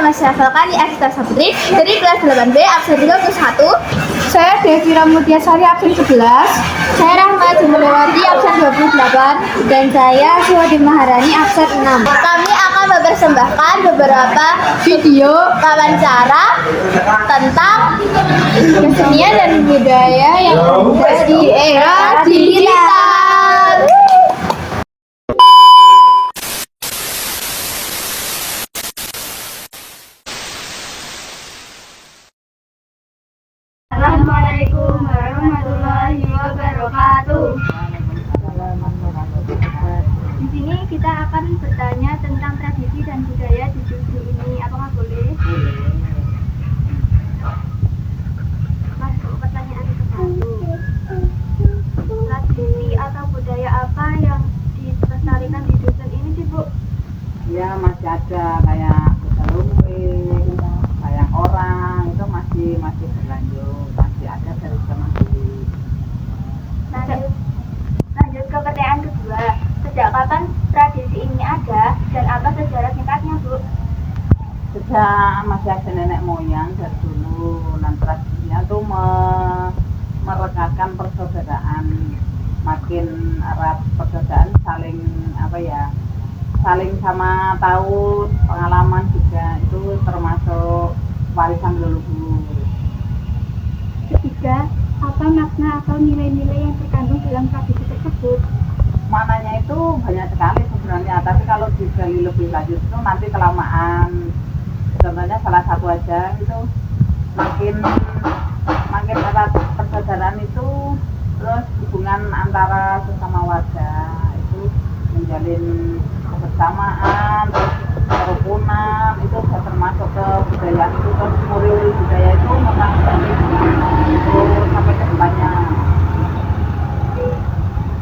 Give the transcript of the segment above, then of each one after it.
nama saya Falkani Asita Saputri dari kelas 8B absen 31. Saya Devira Mutyasari absen 11. Saya Rahma Jumulewati absen 28 dan saya Suwadi Maharani absen 6. Kami akan mempersembahkan beberapa video wawancara tentang kesenian dan budaya yang ada di era digital. Assalamualaikum warahmatullahi wabarakatuh. Di sini kita akan bertanya tentang tradisi dan budaya di dusun ini. Apakah boleh? Masuk pertanyaan ke satu. Tradisi atau budaya apa yang dilestarikan di dusun ini sih, Bu? Ya masih ada kayak Besalumwe, kayak orang itu masih berlanjut, masih ada dari zaman dulu. Lanjut ke pertanyaan kedua. Sejak kapan tradisi ini ada dan apa sejarah singkatnya, Bu? Sejak masih ada nenek moyang dari dulu, dan tradisinya tuh merekatkan persaudaraan, makin erat persaudaraan, saling sama tahu pengalaman juga, itu termasuk warisan leluhur. Ketiga, apa makna atau nilai-nilai yang terkandung dalam tradisi tersebut? Maknanya itu banyak sekali sebenarnya, tapi kalau digali lebih lanjut itu nanti kelamaan. Contohnya salah satu aja itu makin erat persaudaraan itu, terus hubungan antara sesama warga itu menjalin kebersamaan, terus kerukunan, itu sudah termasuk ke budaya itu. Terus muri-muri budaya itu memang itu sampai ke depannya.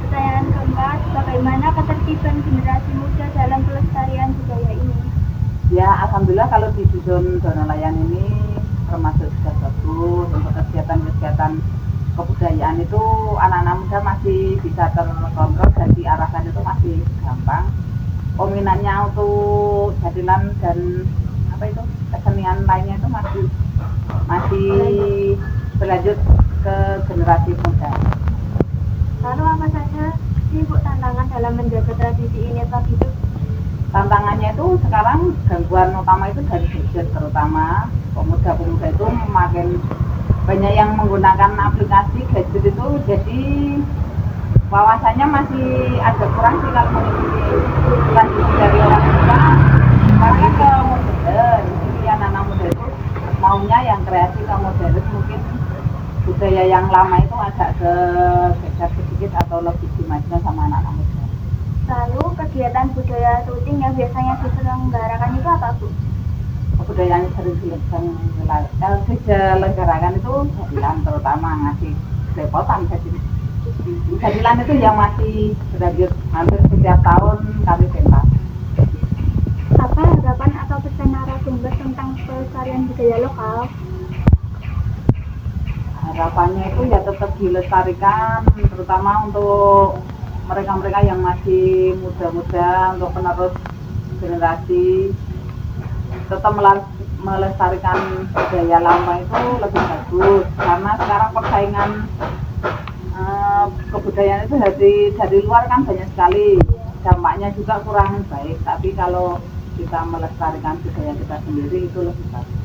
Pertanyaan keempat, bagaimana ketertiban generasi muda dalam pelestarian budaya ini? Ya, alhamdulillah kalau di dusun Donolayan ini termasuk sudah bagus. Untuk kegiatan-kegiatan kebudayaan itu anak-anak muda masih bisa terkontrol dan diarahkan, itu masih gampang. Peminatnya untuk jadilan dan kesenian lainnya itu masih berlanjut ke generasi muda. Lalu apa saja sih, Bu, tantangan dalam menjaga tradisi ini tetap hidup? Tantangannya itu sekarang gangguan utama itu dari gadget, terutama pemuda-pemuda itu makin banyak yang menggunakan aplikasi gadget itu, jadi wawasannya masih agak kurang sih kalau mengikuti tradisi dari orang tua. Karena ke modern, jadi anak-anak muda itu maunya yang kreatif ke modern, mungkin budaya yang lama itu agak geser sedikit atau lebih dimajukan sama anak-anak muda. Lalu kegiatan budaya rutin yang biasanya diselenggarakan itu apa, Bu? Kebudayaan sering diselenggarakan itu jadilan, terutama ngasih repotan jadilan itu yang masih berlanjut hampir setiap tahun kami pentas. Apa harapan atau pesan narasumber tentang pelestarian budaya lokal? Harapannya itu ya tetap dilestarikan, terutama untuk mereka-mereka yang masih muda-muda, untuk penerus generasi, tetap melestarikan budaya lama itu lebih bagus, karena sekarang persaingan kebudayaan itu dari luar kan banyak sekali, dampaknya juga kurang baik. Tapi kalau kita melestarikan budaya kita sendiri itu lebih bagus.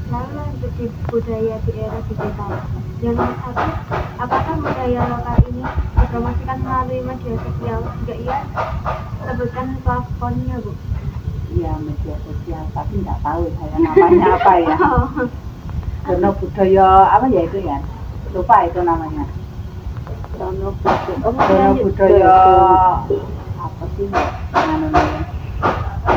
Lalu jadi budaya di era digital. Yang satu, apakah budaya lokal ini dipromosikan melalui media sosial? Jika iya, sebutkan platformnya, Bu. Iya, media sosial, tapi nggak tahu saya namanya apa ya. Dono budaya apa ya itu ya? Lupa itu namanya. Dono budaya apa sih namanya?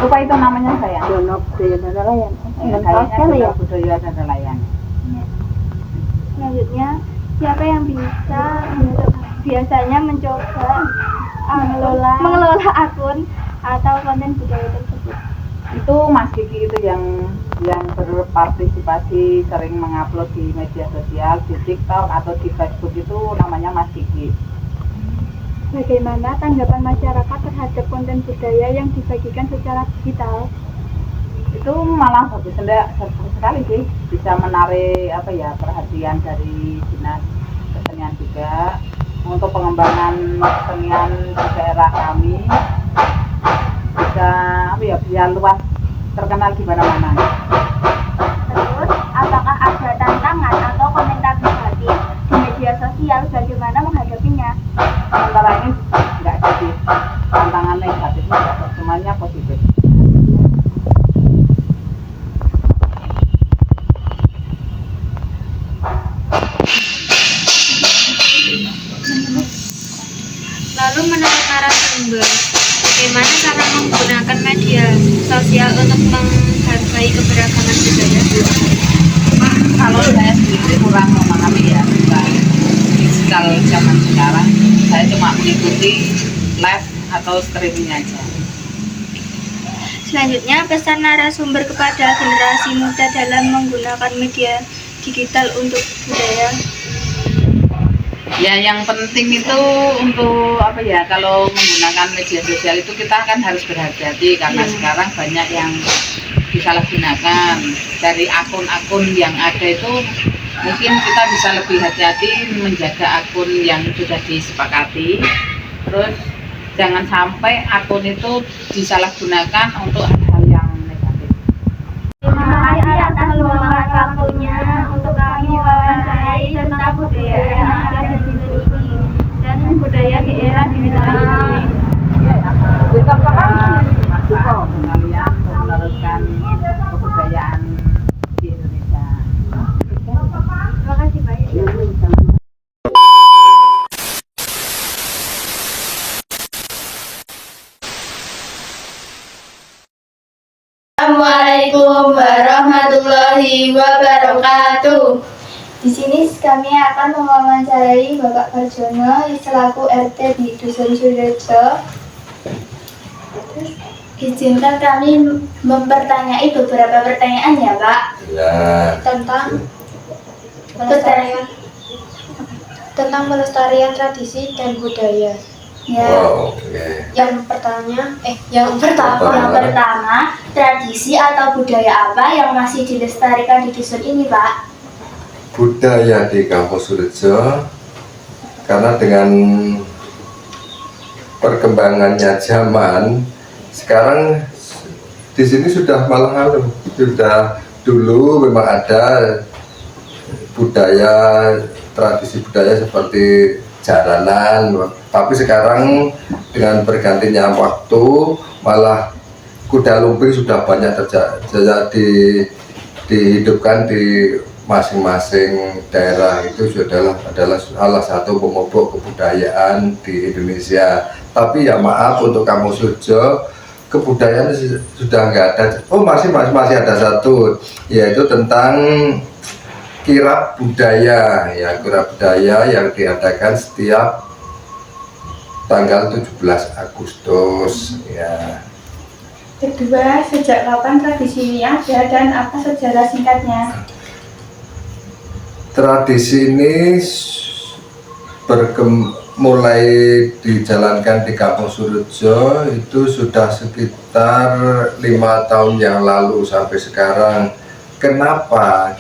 Lupa itu namanya saya. Dono budaya Donolayan. Kayaknya Dono budaya Donolayan. Selanjutnya, siapa yang biasanya mencoba mengelola akun atau konten budaya tersebut? Itu Mas Kiki itu yang berpartisipasi, sering mengupload di media sosial, di TikTok atau di Facebook, itu namanya Mas Kiki. Bagaimana tanggapan masyarakat terhadap konten budaya yang dibagikan secara digital? itu malah bagus sekali sih, bisa menarik perhatian dari dinas kesenian juga untuk pengembangan kesenian di daerah kami, bisa biar luas terkenal di mana-mana. Terus, apakah ada tantangan atau komentar negatif di media sosial? Bagaimana menghadapinya? Sementara ini nggak ada sih tantangan negatifnya, semuanya positif. Lalu menurut narasumber, bagaimana cara menggunakan media sosial untuk menghargai keberagaman budaya? Kalau saya sendiri kurang memahami ya tentang digital zaman sekarang, saya cuma mengikuti live atau streaming aja. Selanjutnya, pesan narasumber kepada generasi muda dalam menggunakan media digital untuk budaya. Ya, yang penting itu untuk kalau menggunakan media sosial itu kita kan harus berhati-hati karena sekarang banyak yang disalahgunakan. Dari akun-akun yang ada itu mungkin kita bisa lebih hati-hati menjaga akun yang sudah disepakati. Terus jangan sampai akun itu disalahgunakan untuk hal-hal yang negatif. Terima kasih atas luangan waktunya untuk kami wawancarai tentang budaya yang ada di negeri ini dan budaya di era digital ini. Kita masuk kok kalian meneruskan kebudayaan di Indonesia. Terima kasih banyak. Assalamualaikum warahmatullahi wabarakatuh. Di sini kami akan mewawancarai Bapak Parjono selaku RT di Dusun Surejo. Izinkan kami mempertanyai beberapa pertanyaan ya Pak. Ya. Tentang pelestarian tradisi dan budaya. Ya. Wow, oke. Yang pertama, tradisi atau budaya apa yang masih dilestarikan di dusun ini, Pak? Budaya di Kampung Surejo, karena dengan perkembangannya zaman sekarang di sini sudah malah sudah dulu memang ada tradisi budaya seperti jaranan, tapi sekarang dengan bergantinya waktu malah kuda lumping sudah banyak dihidupkan di masing-masing daerah. Itu adalah salah satu pemupuk kebudayaan di Indonesia. Tapi ya maaf untuk Kampung Surejo, kebudayaan sudah nggak ada. Oh masih ada satu, yaitu tentang kirab budaya, yang diadakan setiap tanggal 17 Agustus ya. Kedua, sejak kapan tradisi ini ada dan apa sejarah singkatnya? Tradisi ini mulai dijalankan di Kampung Surejo itu sudah sekitar 5 tahun yang lalu sampai sekarang. Kenapa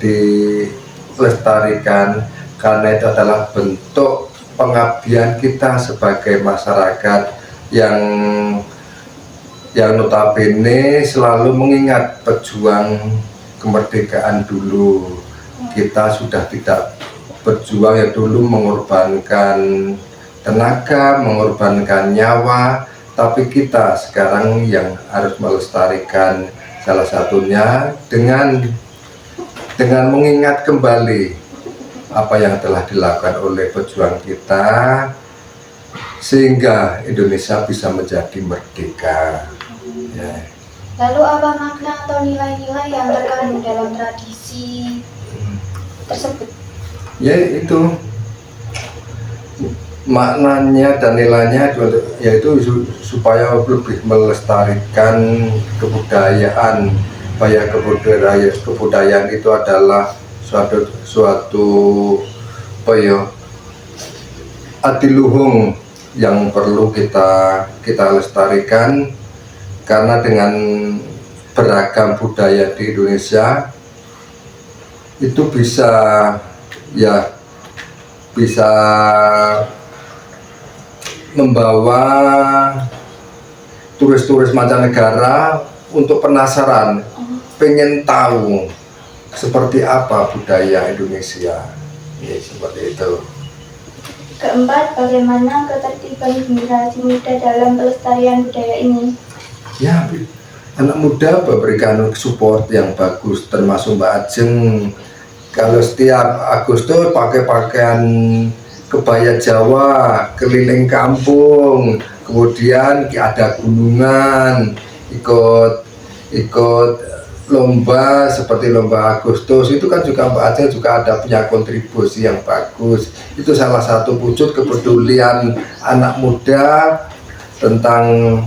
dilestarikan? Karena itu adalah bentuk pengabdian kita sebagai masyarakat yang notabene selalu mengingat pejuang kemerdekaan dulu. Kita sudah tidak berjuang ya dulu, mengorbankan tenaga, mengorbankan nyawa, tapi kita sekarang yang harus melestarikan. Salah satunya dengan mengingat kembali apa yang telah dilakukan oleh pejuang kita sehingga Indonesia bisa menjadi merdeka. Ya. Lalu apa makna atau nilai-nilai yang terkandung dalam tradisi tersebut? Ya itu maknanya dan nilainya yaitu supaya lebih melestarikan kebudayaan. Supaya kebudayaan itu adalah suatu adiluhung yang perlu kita lestarikan, karena dengan beragam budaya di Indonesia itu bisa bisa membawa turis-turis mancanegara untuk penasaran, pengen tahu seperti apa budaya Indonesia. Ya, seperti itu. Keempat, bagaimana ketertiban generasi muda dalam pelestarian budaya ini? Ya, anak muda memberikan support yang bagus, termasuk Mbak Ajeng. Kalau setiap Agustus pakai pakaian kebaya Jawa, keliling kampung, kemudian ada gunungan, ikut lomba seperti lomba Agustus, itu kan juga Mbak Ajeng juga ada punya kontribusi yang bagus. Itu salah satu wujud kepedulian anak muda tentang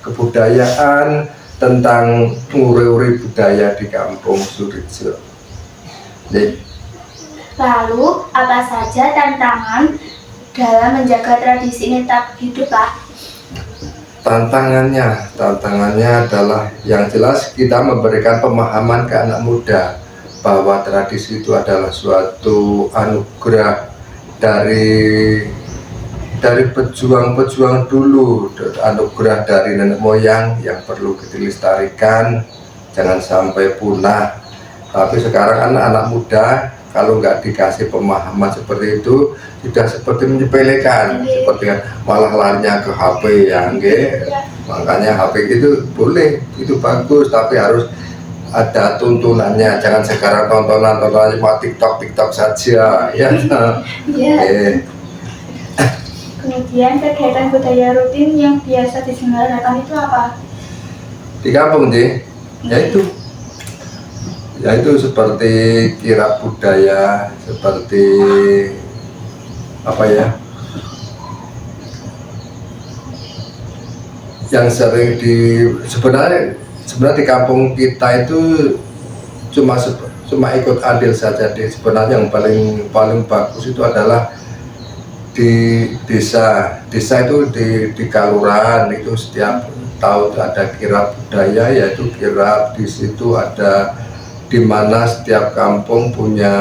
kebudayaan, tentang nguri-uri budaya di kampung Surejo. Lalu, apa saja tantangan dalam menjaga tradisi ini tetap hidup, Pak? Tantangannya adalah yang jelas kita memberikan pemahaman ke anak muda bahwa tradisi itu adalah suatu anugerah dari pejuang-pejuang dulu, anugerah dari nenek moyang yang perlu kita lestarikan, jangan sampai punah. Tapi sekarang anak-anak muda kalau nggak dikasih pemahaman seperti itu sudah seperti menyepelekan, seperti malah larinya ke HP ya, makanya HP itu boleh, itu bagus, tapi harus ada tuntunannya, jangan sekarang tontonan cuma TikTok saja ya. Kemudian kegiatan budaya rutin yang biasa diselenggarakan itu apa? Di kampung yaitu seperti kirab budaya, seperti yang sering sebenarnya di kampung kita itu cuma ikut andil saja. Sebenarnya yang paling bagus itu adalah di desa itu di Kalurahan itu setiap tahun ada kirab budaya, yaitu kirab di situ ada, di mana setiap kampung punya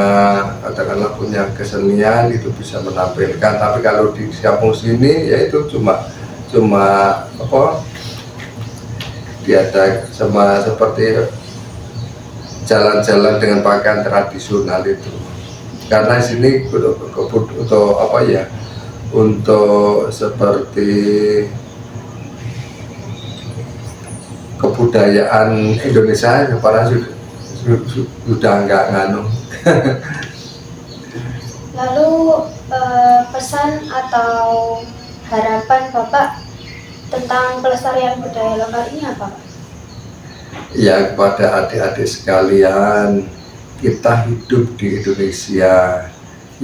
kesenian itu bisa menampilkan. Tapi kalau di kampung sini yaitu cuma sama seperti jalan-jalan dengan pakaian tradisional itu. Karena di sini untuk seperti kebudayaan Indonesia sekarang sudah nggak nganu. Lalu pesan atau harapan Bapak tentang pelestarian budaya lokal ini apa, Pak? Ya, kepada adik-adik sekalian, kita hidup di Indonesia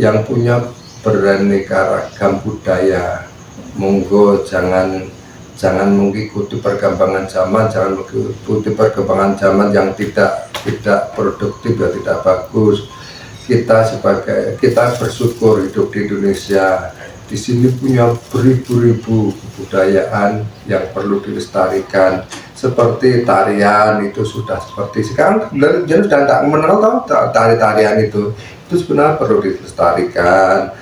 yang punya beraneka ragam budaya. Monggo jangan mengikuti perkembangan zaman, yang tidak produktif dan tidak bagus. Kita bersyukur hidup di Indonesia. Di sini punya beribu-ribu kebudayaan yang perlu dilestarikan. Seperti tarian itu sudah seperti sekarang jadi sudah tak mengenal tarian itu sebenarnya perlu dilestarikan.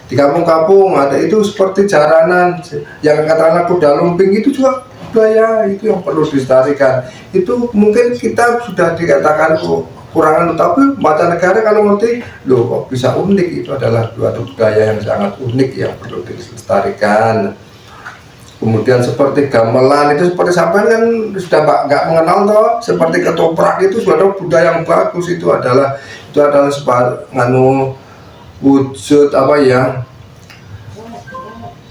Di kampung-kampung ada itu seperti jaranan yang katakanlah kuda lumping, itu juga budaya itu yang perlu dilestarikan. Itu mungkin kita sudah dikatakan kurangan, tapi mancanegara kalau ngerti, loh kok bisa unik, itu adalah suatu budaya yang sangat unik yang perlu dilestarikan. Kemudian seperti gamelan itu seperti sampai kan sudah nggak mengenal toh, seperti ketoprak itu sudah budaya yang bagus, itu adalah wujud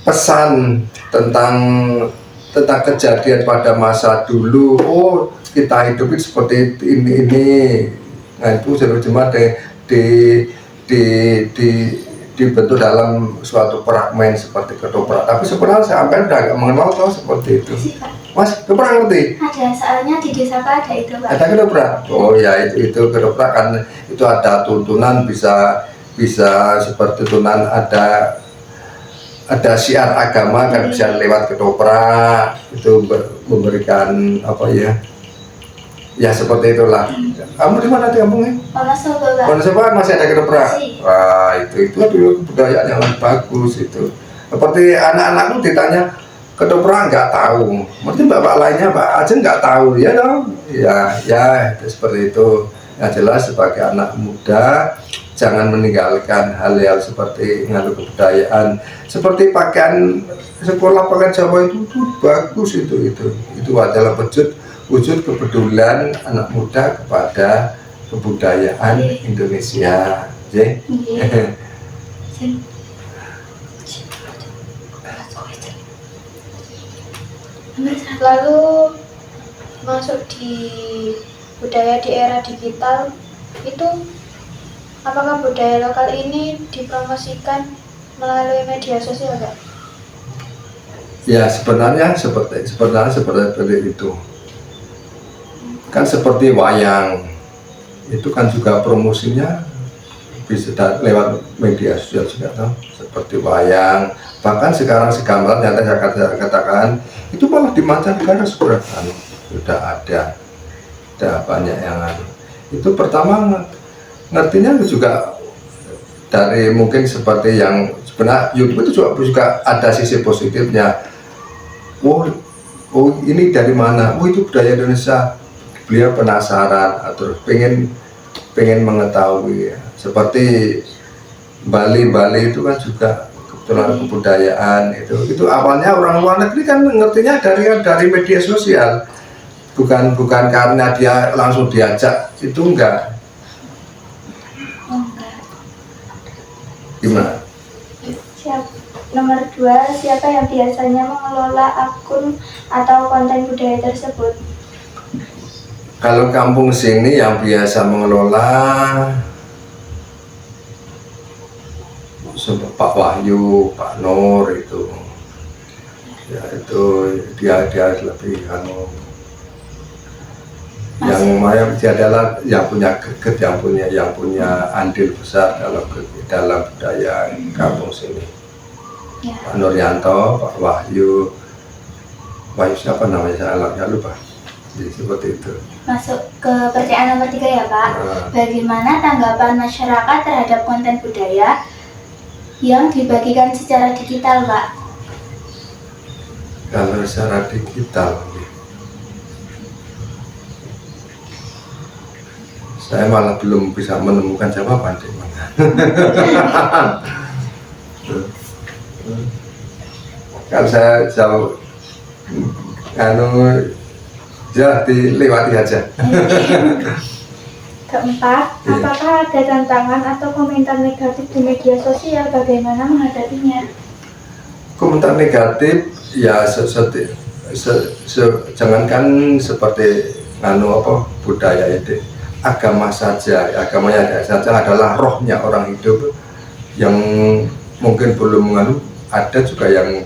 pesan tentang kejadian pada masa dulu. Oh, kita hidup seperti ini. Nah, itu cuma dibentuk dalam suatu fragmen seperti ketoprak. Tapi sebenarnya sampai udah agak mengenal toh seperti itu. Mas, ketoprak ngerti? Ada, soalnya di desa Pak ada itu, Pak. Ada ketoprak? Oh ya, itu ketoprak kan itu ada tuntunan, bisa seperti tuntunan, ada syiar agama kan bisa lewat ketoprak, itu memberikan Ya seperti itulah. Kamu di mana di kampungnya? Wonosobo, Pak. Wonosobo kan masih ada ketoprak. Masih. Wah itu dulu kebudayaan yang bagus itu. Seperti anak-anakku ditanya ketoprak nggak tahu, mungkin bapak lainnya Pak aja nggak tahu ya dong. Ya itu seperti itu. Yang jelas sebagai anak muda jangan meninggalkan hal-hal seperti ngaruh kebudayaan, seperti pakaian sekolah pakaian Jawa itu bagus itu adalah wujud kepedulian anak muda kepada kebudayaan Indonesia. Oke? Lalu masuk di budaya di era digital itu, apakah budaya lokal ini dipromosikan melalui media sosial, Pak? Ya sebenarnya seperti itu. Kan seperti wayang, itu kan juga promosinya bisa lewat media sosial juga, toh. Seperti wayang, bahkan sekarang segambar yang saya katakan itu malah di mancanegara sudah ada banyak yang itu. Pertama ngertinya juga dari mungkin seperti yang sebenarnya YouTube itu juga ada sisi positifnya. Oh ini dari mana? Oh itu budaya Indonesia. Beliau penasaran atau pengen mengetahui ya. Seperti Bali itu kan juga kebetulan kebudayaan itu awalnya orang luar negeri kan ngertinya dari media sosial, bukan karena dia langsung diajak, itu enggak. Gimana? Nomor 2, siapa yang biasanya mengelola akun atau konten budaya tersebut? Kalau kampung sini yang biasa mengelola Pak Wahyu, Pak Nur itu, ya itu dia lebih dia adalah yang punya yang punya andil besar dalam budaya kampung sini. Ya. Pak Nuryanto, Pak Wahyu siapa namanya saya lupa. Jadi seperti itu. Masuk ke pertanyaan nomor 3 ya, Pak. Bagaimana tanggapan masyarakat terhadap konten budaya yang dibagikan secara digital, Pak? Kalau secara digital, saya malah belum bisa menemukan jawaban. Kalau saya jauh, ya dilewati aja. Keempat, apakah ada tantangan atau komentar negatif di media sosial? Bagaimana menghadapinya? Komentar negatif ya jangankan seperti budaya itu, agama saja. Agamanya saja adalah rohnya orang hidup yang mungkin belum ada juga yang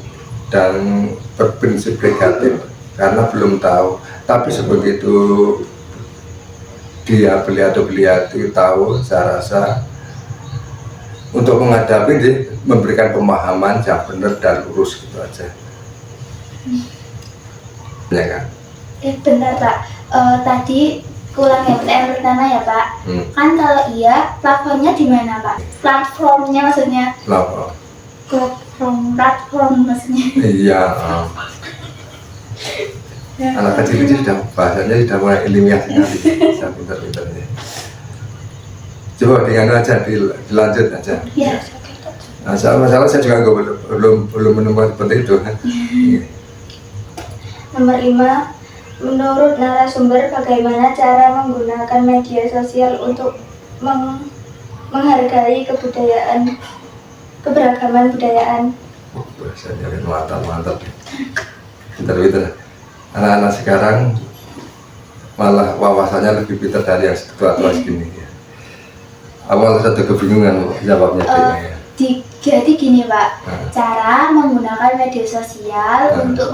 dan berprinsip negatif karena belum tahu. Tapi sebegitu beliau tahu, saya rasa untuk menghadapi memberikan pemahaman yang benar dan lurus gitu aja. Ya kan? Benar, Pak. Tadi ulang yang pertama ya, Pak. Kan kalau iya, platformnya di mana, Pak? Platformnya maksudnya? Platform maksudnya. Iya. Anak kecil itu bahasanya sudah mulai ilmiah sekali, saya pintar-pintarnya. Coba dengan aja dilanjut aja. Iya. Masalah saya juga belum menemukan seperti itu. Nomor 5, menurut narasumber bagaimana cara menggunakan media sosial untuk menghargai keberagaman budayaan? Bahasanya mantap. Pintar-pintar. Anak-anak sekarang malah wawasannya lebih pintar dari yang tua-tua segini ya. Awal satu kebingungan jawabnya jadi gini, Pak, cara menggunakan media sosial untuk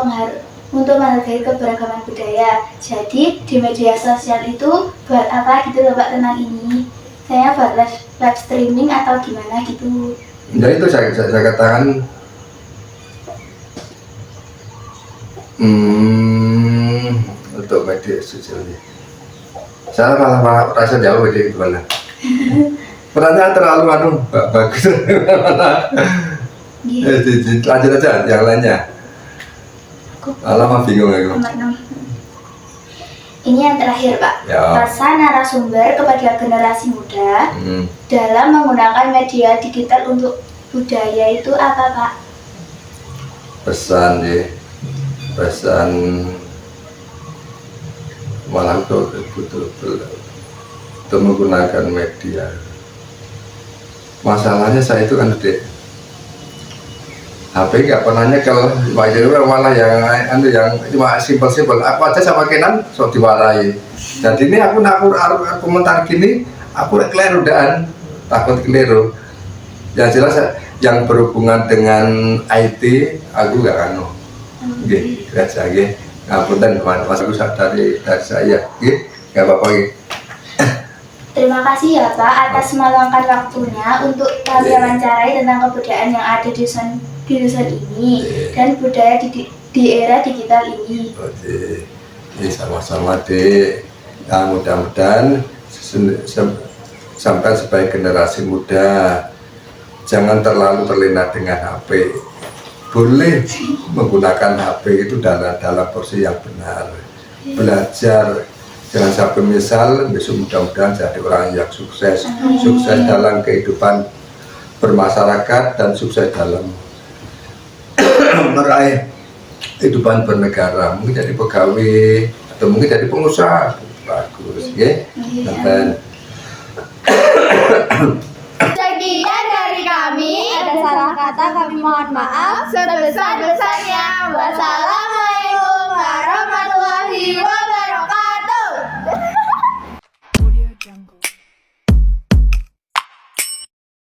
menghargai keberagaman budaya. Jadi di media sosial itu buat apa gitu loh, Pak, tentang ini? Saya buat live streaming atau gimana gitu? Jadi itu saya katakan untuk media sosial Saya malah rasa jauh aja gimana. Pertanyaan terlalu bagus. Lanjut aja yang lainnya. Lama bingung aku. Nomor 6. Ini yang terakhir, Pak. Ya. Pesan narasumber kepada generasi muda dalam menggunakan media digital untuk budaya itu apa, Pak? Pesan malah betul-betul untuk menggunakan media. Masalahnya saya itu kan dek HP nggak pernah nyekel, malah yang cuma simpel. Aku aja sama Kenan sok diwarai. Jadi ini aku komentar gini, aku keliru dan takut keliru. Yang jelas yang berhubungan dengan IT, aku nggak anu. Oke, aja ya. Ngapunten mas aku dari saya, nggak apa-apa. Terima kasih ya Pak atas meluangkan waktunya untuk kami wawancarai tentang kebudayaan yang ada di dusun ini dan budaya di era digital ini. Oke, ini sama-sama dek. Ya, mudah-mudahan sampai sebagai generasi muda jangan terlalu terlena dengan HP. Boleh menggunakan HP itu dalam porsi yang benar. Belajar, jangan sampai misal besok mudah-mudahan jadi orang yang sukses dalam kehidupan bermasyarakat dan sukses dalam meraih kehidupan bernegara, mungkin jadi pegawai atau mungkin jadi pengusaha. Bagus ya. Sekian dari kami, ada salah kata kami mohon maaf sebesar-besarnya. Wassalam.